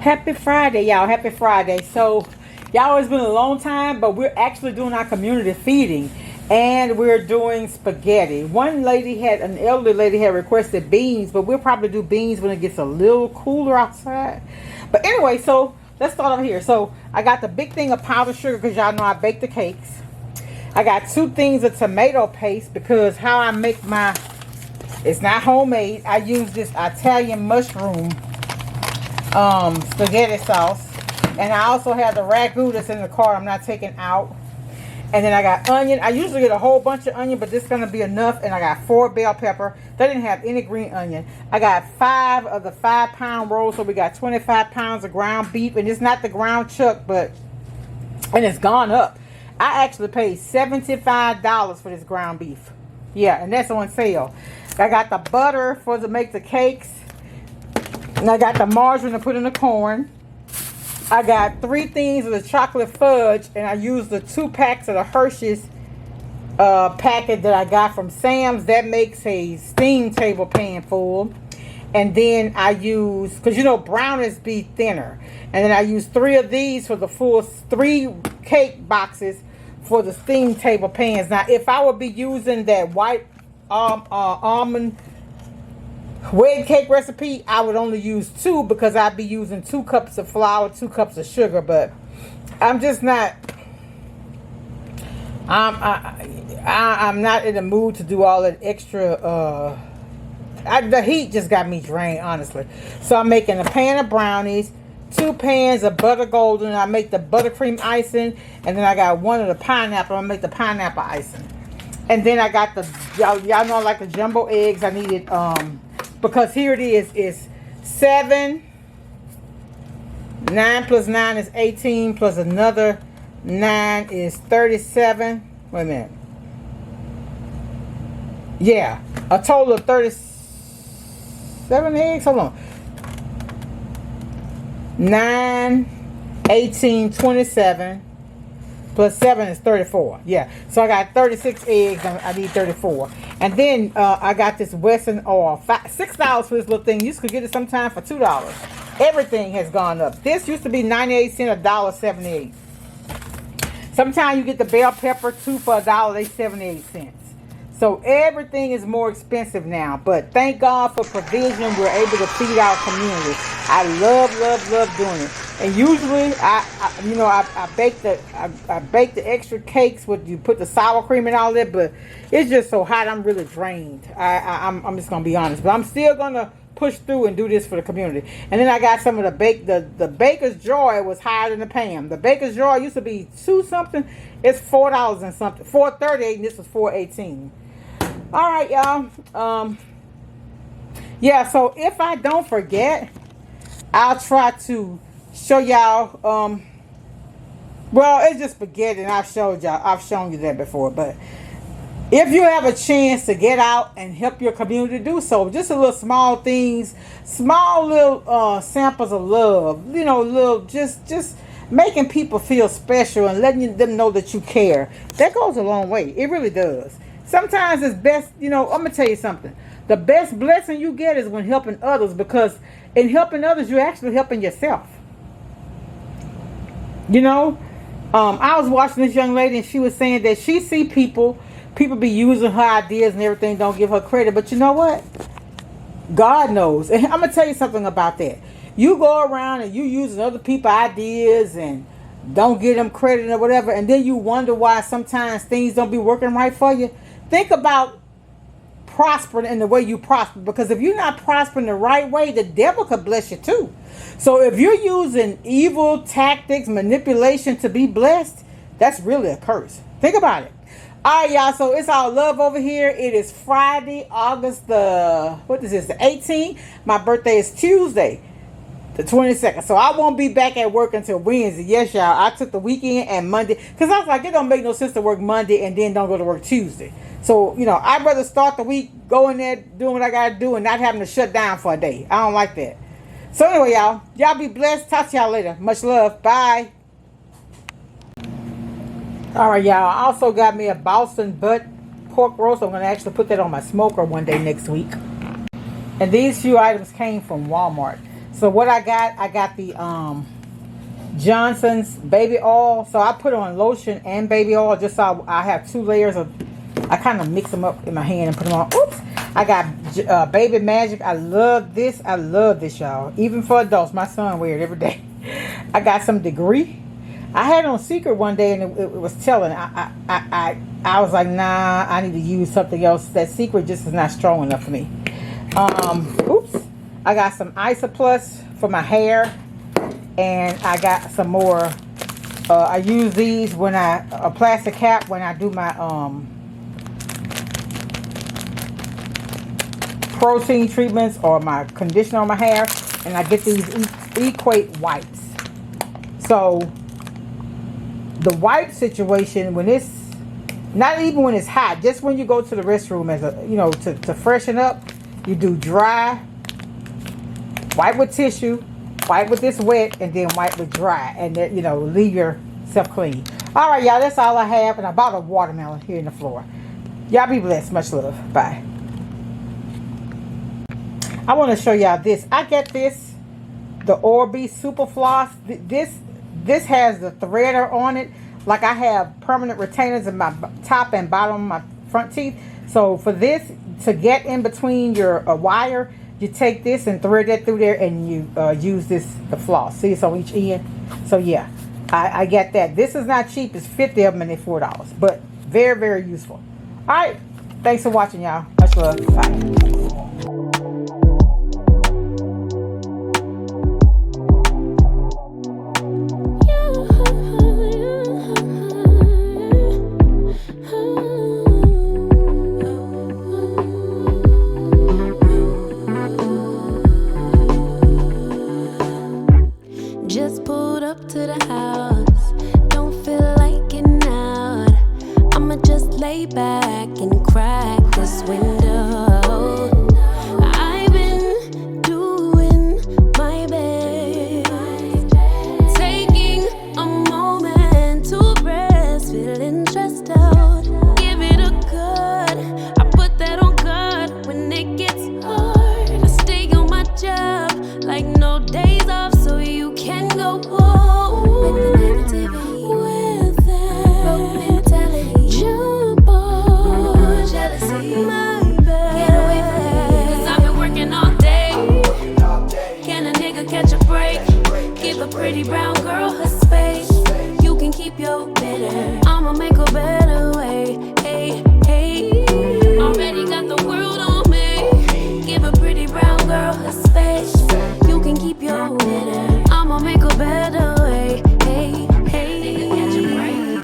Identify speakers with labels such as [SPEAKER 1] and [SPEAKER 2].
[SPEAKER 1] Happy Friday, y'all. Happy Friday. So, y'all, it's been a long time, but we're actually doing our community feeding. And we're doing spaghetti. One lady had, an elderly lady had requested beans, but we'll probably do beans when it gets a little cooler outside. But anyway, so let's start over here. So, I got the big thing of powdered sugar because y'all know I bake the cakes. I got 2 things of tomato paste because how I make my, it's not homemade. I use this Italian mushroom spaghetti sauce, and I also have the ragu that's in the car I'm not taking out, and then I got onion. I usually get a whole bunch of onion, but this is gonna be enough. And I got 4 bell pepper. They didn't have any green onion. I got 5 of the 5-pound rolls, so we got 25 pounds of ground beef, and it's not the ground chuck, but and it's gone up. I actually paid $75 for this ground beef. Yeah, and that's on sale. I got the butter for to make the cakes. And I got the margarine to put in the corn. I got 3 things of the chocolate fudge. And I used the 2 packs of the Hershey's packet that I got from Sam's. That makes a steam table pan full. And then I use, because you know brownies be thinner. And then I use 3 of these for the full 3 cake boxes for the steam table pans. Now, if I would be using that white almond wedding cake recipe, I would only use 2 because I'd be using 2 cups of flour, 2 cups of sugar. But I'm just not, I'm not in the mood to do all that extra. The heat just got me drained, honestly. So I'm making a pan of brownies, 2 pans of butter golden. I make the buttercream icing, and then I got 1 of the pineapple. I'm gonna make the pineapple icing. And then I got the, y'all know I like the jumbo eggs. I needed because here it is 7, 9 plus 9 is 18, plus another 9 is 37. Wait a minute. Yeah, a total of 37 eggs. Hold on. 9, 18, 27. Plus 7 is 34. Yeah. So I got 36 eggs. I need 34. And then I got this Western oil. $6 for this little thing. You used to get it sometime for $2. Everything has gone up. This used to be 98 cents, $1.78. Sometimes you get the bell pepper 2 for $1. They 78 cents. So everything is more expensive now. But thank God for provision. We're able to feed our community. I love doing it. And usually, I bake the extra cakes with, you put the sour cream and all that, but it's just so hot. I'm really drained. I'm just gonna be honest, but I'm still gonna push through and do this for the community. And then I got some of the Baker's Joy was higher than the Pam. The Baker's Joy used to be $2 something. It's $4 and something, $4.38, and this was $4.18. All right, y'all. Yeah. So if I don't forget, I'll try to show y'all. Well, it's just spaghetti, and I've shown you that before. But if you have a chance to get out and help your community, do so. Just a little small things, small little samples of love. You know, little just making people feel special and letting them know that you care. That goes a long way. It really does. Sometimes it's best. You know, I'm gonna tell you something. The best blessing you get is when helping others, because in helping others, you're actually helping yourself. You know, I was watching this young lady, and she was saying that she see people be using her ideas and everything, don't give her credit. But you know what? God knows. And I'm going to tell you something about that. You go around and you using other people's ideas and don't give them credit or whatever, and then you wonder why sometimes things don't be working right for you. Think about prospering in the way you prosper, because if you're not prospering the right way, the devil could bless you too. So if you're using evil tactics, manipulation to be blessed, that's really a curse. Think about it. All right, y'all. So it's all love over here. It is Friday, August the 18th. My birthday is Tuesday, the 22nd. So I won't be back at work until Wednesday. Yes, y'all. I took the weekend and Monday, because I was like, it don't make no sense to work Monday and then don't go to work Tuesday. So, you know, I'd rather start the week going there, doing what I got to do, and not having to shut down for a day. I don't like that. So anyway, y'all be blessed. Talk to y'all later. Much love. Bye. All right, y'all. I also got me a Boston butt pork roast. I'm going to actually put that on my smoker one day next week. And these few items came from Walmart. So what I got the Johnson's baby oil. So I put on lotion and baby oil just so I have 2 layers of. I kind of mix them up in my hand and put them on. Oops. I got Baby Magic. I love this. I love this, y'all. Even for adults. My son wears it every day. I got some Degree. I had it on Secret one day and it was telling. I was like, nah, I need to use something else. That Secret just is not strong enough for me. Oops. I got some Isoplus for my hair. And I got some more. I use these when a plastic cap when I do my protein treatments or my conditioner on my hair, and I get these Equate wipes. So the wipe situation, when it's not even when it's hot, just when you go to the restroom as a to freshen up, you do dry, wipe with tissue, wipe with this wet, and then wipe with dry, and then leave yourself clean. All right, y'all, that's all I have, and I bought a watermelon here in the floor. Y'all be blessed. Much love. Bye. I want to show y'all this. I get this, the Oral-B Super Floss. This has the threader on it. Like I have permanent retainers in my top and bottom of my front teeth. So for this to get in between your wire, you take this and thread that through there, and you use the floss. See, it's on each end. So yeah, I get that. This is not cheap. It's 50 of them and they're $4. But very, very useful. All right. Thanks for watching, y'all. Much love. Bye.
[SPEAKER 2] Just pulled up to the house, don't feel like getting out. I'ma just lay back and crack this window. I've been doing my best, taking a moment to rest, feeling stressed out. Give it a cut, I put that on God when it gets hard. I stay on my job like no days off, so you can go home with the negativity, with that broke mentality. Jump on jealousy, my bad. Get away from me, 'cause I've been working all day. Can a nigga catch a break? Give a pretty brown girl her space. You can keep your bitter, I'ma make her better.